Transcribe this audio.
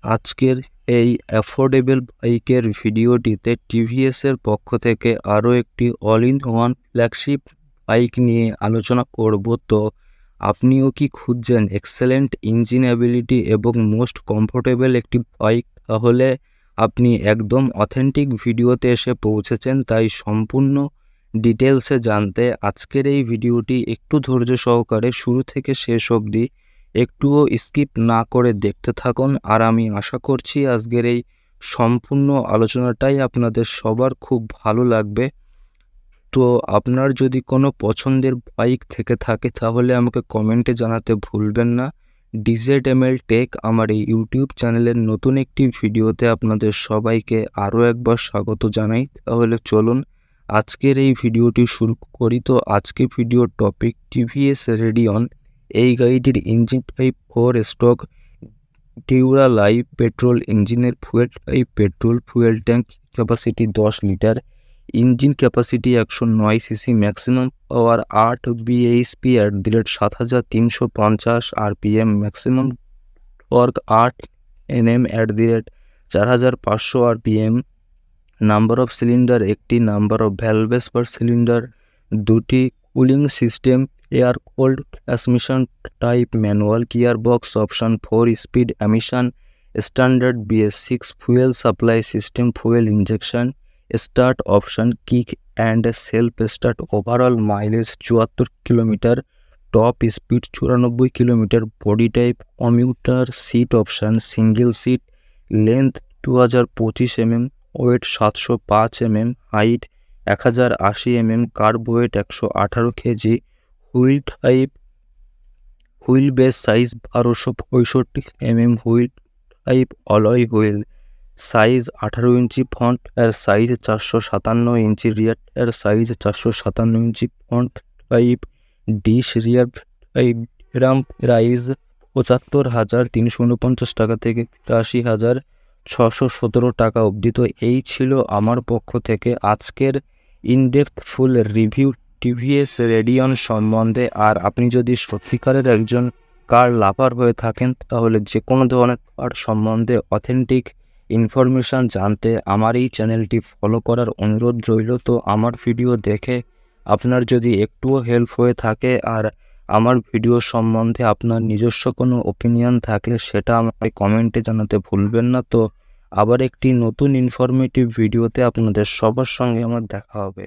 আজকের এই অ্যাফোর্ডেবল বাইকের ভিডিওটিতে টিভিএসের পক্ষ থেকে আরও একটি all in one flagship bike নিয়ে আলোচনা করব। তো আপনিও কি খুঁজছেন এক্সেলেন্ট ইঞ্জিন অ্যাবিলিটি এবং মোস্ট কমফোর্টেবল একটি বাইক? তাহলে আপনি একদম অথেন্টিক ভিডিওতে এসে পৌঁছেছেন। তাই সম্পূর্ণ ডিটেলসে জানতে আজকের এই ভিডিওটি একটু ধৈর্য সহকারে শুরু থেকে শেষ অবধি একটুও স্কিপ না করে দেখতে থাকুন। আর আমি আশা করছি আজকের এই সম্পূর্ণ আলোচনাটাই আপনাদের সবার খুব ভালো লাগবে। তো আপনার যদি কোনো পছন্দের বাইক থেকে থাকে তাহলে আমাকে কমেন্টে জানাতে ভুলবেন না। DZML টেক আমার এই ইউটিউব চ্যানেলের নতুন একটি ভিডিওতে আপনাদের সবাইকে আরও একবার স্বাগত জানাই। তাহলে চলুন আজকের এই ভিডিওটি শুরু করি। তো আজকের ভিডিওর টপিক টিভিএস রেডিয়ন। এই গাড়িটির ইঞ্জিন টাইপ 4 স্ট্রোক ডিউরালাইভ পেট্রোল ইঞ্জিনের fuel type petrol, fuel tank capacity 10 litre, engine capacity 109 CC, maximum power 8 bhp @ 7350 rpm, maximum torque 8 Nm @ 4500 rpm, number of cylinder একটি, নাম্বার অফ ভ্যালভেস পার সিলিন্ডার দুটি, cooling system air cold, transmission type manual, gear box option 4 speed, emission standard BS6, fuel supply system, fuel injection, start option kick and self start, overall mileage 74 kilometre, top speed 94 kilometre, body type commuter, seat option single seat, length 2025 mm, weight 705 mm, height 1080 mm, curb weight 118 kg, wheel type wheel base size 1265 mm, wheel type alloy wheel, size 18 inch, front এর size 457 inch, rear এর size 457 inch, front type dish, rear type drum, price 75,349 টাকা থেকে 82,617 টাকা অবধি। তো এই ছিল আমার পক্ষ থেকে আজকের ইনডেপথ ফুল রিভিউ টিভিএস রেডিয়ন সম্বন্ধে। আর আপনি যদি সত্যিকারের একজন কার লাভার হয়ে থাকেন তাহলে যে কোনো ধরনের কার সম্বন্ধে অথেন্টিক ইনফরমেশান জানতে আমার এই চ্যানেলটি ফলো করার অনুরোধ রইল। তো আমার ভিডিও দেখে আপনার যদি একটুও হেল্প হয়ে থাকে আর আমার ভিডিও সম্বন্ধে আপনার নিজস্ব কোনো ওপিনিয়ন থাকলে সেটা আমাকে কমেন্টে জানাতে ভুলবেন না। তো আবার একটি নতুন ইনফরমেটিভ ভিডিওতে আপনাদের সবার সঙ্গে আমার দেখা হবে।